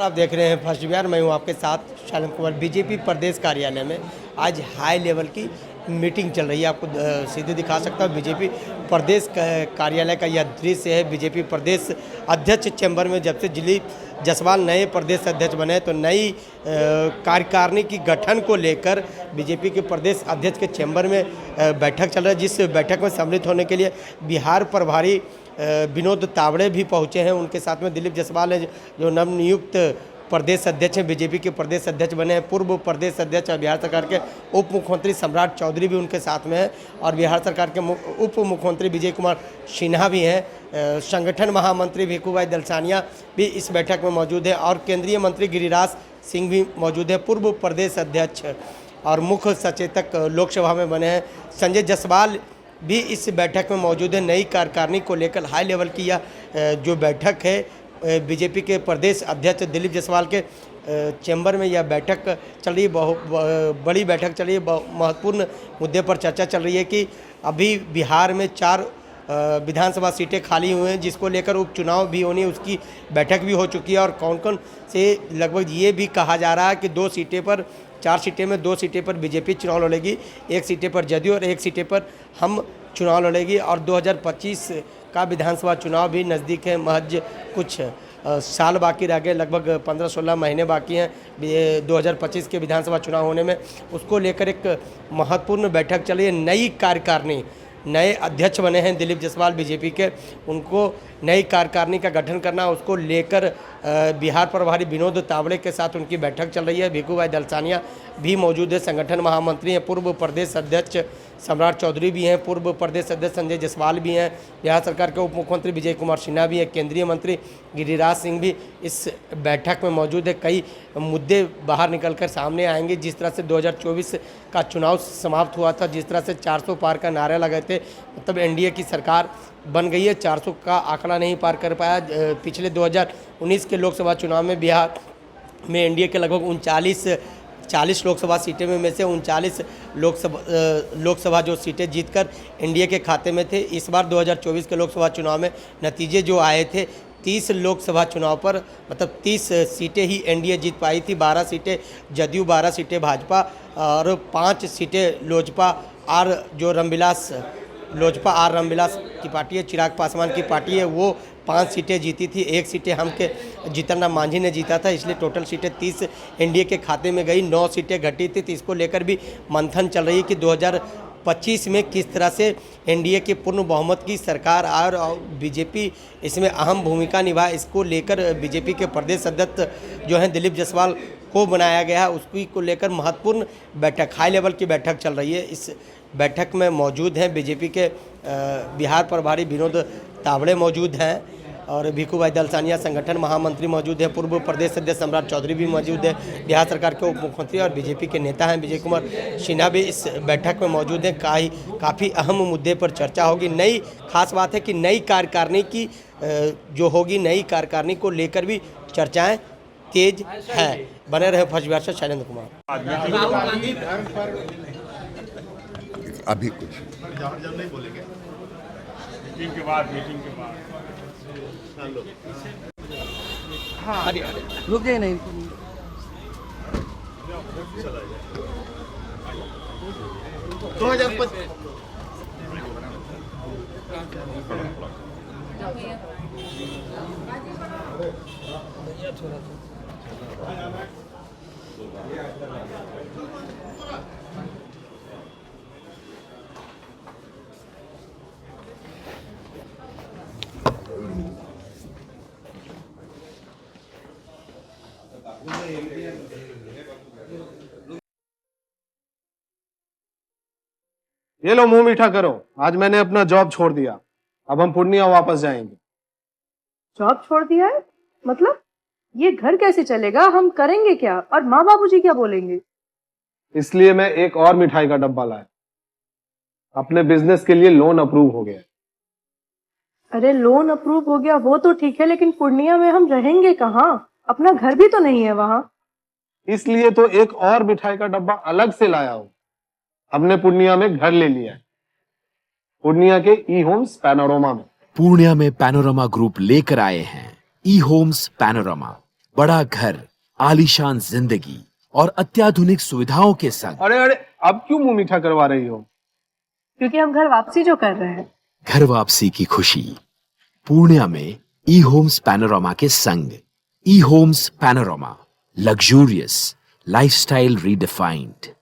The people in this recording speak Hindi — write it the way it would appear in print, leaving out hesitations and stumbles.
आप देख रहे हैं फर्स्ट बिहार। मैं हूं आपके साथ शैलेंद्र कुमार। बीजेपी प्रदेश कार्यालय में आज हाई लेवल की मीटिंग चल रही है। आपको सीधे दिखा सकता हूं बीजेपी प्रदेश कार्यालय का यह दृश्य है। बीजेपी प्रदेश अध्यक्ष चैम्बर में जब से दिलीप जायसवाल नए प्रदेश अध्यक्ष बने तो नई कार्यकारिणी की गठन को लेकर बीजेपी के प्रदेश अध्यक्ष के चैम्बर में बैठक चल रहा है, जिस बैठक में सम्मिलित होने के लिए बिहार प्रभारी विनोद तावड़े भी पहुंचे हैं। उनके साथ में दिलीप जायसवाल है जो नवनियुक्त प्रदेश अध्यक्ष हैं, बीजेपी के प्रदेश अध्यक्ष बने हैं। पूर्व प्रदेश अध्यक्ष और बिहार सरकार के उप मुख्यमंत्री सम्राट चौधरी भी उनके साथ में हैं और बिहार सरकार के उप मुख्यमंत्री विजय कुमार सिन्हा भी हैं। संगठन महामंत्री भिखू भाई दलसानिया भी इस बैठक में मौजूद है और केंद्रीय मंत्री गिरिराज सिंह भी मौजूद है। पूर्व प्रदेश अध्यक्ष और मुख्य सचेतक लोकसभा में बने हैं संजय जायसवाल भी इस बैठक में मौजूद है। नई कार्यकारिणी को लेकर हाई लेवल की यह जो बैठक है बीजेपी के प्रदेश अध्यक्ष दिलीप जायसवाल के चैम्बर में यह बैठक चल रही है। बहुत बड़ी बैठक चल रही है। महत्वपूर्ण मुद्दे पर चर्चा चल रही है कि अभी बिहार में 4 विधानसभा सीटें खाली हुई हैं, जिसको लेकर उपचुनाव भी होनी, उसकी बैठक भी हो चुकी है और कौन कौन से लगभग ये भी कहा जा रहा है कि 2 सीटें पर 4 सीटें में 2 सीटें पर बीजेपी चुनाव लड़ेगी, 1 सीटें पर जदयू और 1 सीटें पर हम चुनाव लड़ेगी। और 2025 का विधानसभा चुनाव भी नज़दीक है। महज कुछ साल बाकी रह गए, लगभग 15-16 महीने बाकी हैं 2025 के विधानसभा चुनाव होने में। उसको लेकर एक महत्वपूर्ण बैठक चली है। नई कार्यकारिणी, नए अध्यक्ष बने हैं दिलीप जायसवाल बीजेपी के, उनको नई कार्यकारिणी का गठन करना, उसको लेकर बिहार प्रभारी विनोद तावड़े के साथ उनकी बैठक चल रही है। भिखू भाई दलसानिया भी मौजूद है, संगठन महामंत्री हैं। पूर्व प्रदेश अध्यक्ष सम्राट चौधरी भी हैं, पूर्व प्रदेश अध्यक्ष संजय जायसवाल भी हैं, बिहार सरकार के उप मुख्यमंत्री विजय कुमार सिन्हा भी हैं, केंद्रीय मंत्री गिरिराज सिंह भी इस बैठक में मौजूद है। कई मुद्दे बाहर निकलकर सामने आएंगे। जिस तरह से 2024 का चुनाव समाप्त हुआ था, जिस तरह से 400 पार का नारा लगाए थे, मतलब एनडीए की सरकार बन गई है। 400 का आंकड़ा नहीं पार कर पाया। पिछले 2019 के लोकसभा चुनाव में बिहार में एनडीए के लगभग 40 लोकसभा सीटें में से 39 लोकसभा जो सीटें जीतकर एनडीए के खाते में थे। इस बार 2024 के लोकसभा चुनाव में नतीजे जो आए थे, 30 लोकसभा चुनाव पर मतलब 30 सीटें ही एनडीए जीत पाई थी। 12 सीटें जदयू, 12 सीटें भाजपा और 5 सीटें लोजपा आर रामविलास की पार्टी है, चिराग पासवान की पार्टी है, वो 5 सीटें जीती थी। 1 सीटें हम के जीतन राम मांझी ने जीता था, इसलिए टोटल सीटें 30 एनडीए के खाते में गई। 9 सीटें घटी थी। तो इसको लेकर भी मंथन चल रही है कि 2025 में किस तरह से एनडीए के पूर्ण बहुमत की सरकार और बीजेपी इसमें अहम भूमिका निभाए। इसको लेकर बीजेपी के प्रदेश अध्यक्ष जो हैं दिलीप जायसवाल को बनाया गया है, उसकी को लेकर महत्वपूर्ण बैठक, हाई लेवल की बैठक चल रही है। इस बैठक में मौजूद हैं बीजेपी के बिहार प्रभारी विनोद तावड़े मौजूद हैं और भिखू भाई दलसानिया संगठन महामंत्री मौजूद हैं। पूर्व प्रदेश अध्यक्ष सम्राट चौधरी भी मौजूद है। बिहार सरकार के उप मुख्यमंत्री और बीजेपी के नेता हैं विजय कुमार सिन्हा भी इस बैठक में मौजूद हैं। काफ़ी अहम मुद्दे पर चर्चा होगी। नई खास बात है कि नई कार्यकारिणी की जो होगी, नई कार्यकारिणी को लेकर भी चर्चाएँ तेज है। बने रहे फर्स्ट बिहार से शैलेंद्र कुमार। अभी कुछ नहीं बोलेंगे मीटिंग के बाद हाँ रुक जाइए। नहीं 2025 ये लो मुंह मीठा करो। आज मैंने अपना जॉब छोड़ दिया, अब हम पूर्णिया वापस जाएंगे। जॉब छोड़ दिया है? मतलब ये घर कैसे चलेगा? हम करेंगे क्या? और माँ बाबूजी क्या बोलेंगे? इसलिए मैं एक और मिठाई का डब्बा लाया। अपने बिजनेस के लिए लोन अप्रूव हो गया। अरे लोन अप्रूव हो गया वो तो ठीक है, लेकिन पूर्णिया में हम रहेंगे कहाँ? अपना घर भी तो नहीं है वहाँ। इसलिए तो एक और मिठाई का डब्बा अलग से लाया हूँ। हमने पूर्णिया में घर ले लिया है, पूर्णिया के ई होम्स पैनोरमा में। पूर्णिया में पैनोरमा ग्रुप लेकर आए हैं ई होम्स पैनोरमा, बड़ा घर, आलीशान जिंदगी और अत्याधुनिक सुविधाओं के संग। अरे अरे, अब क्यों मुंह मीठा करवा रही हो? क्योंकि हम घर वापसी जो कर रहे हैं। घर वापसी की खुशी पूर्णिया में ई होम्स पैनोरामा के संग। E Homes Panorama, luxurious lifestyle redefined.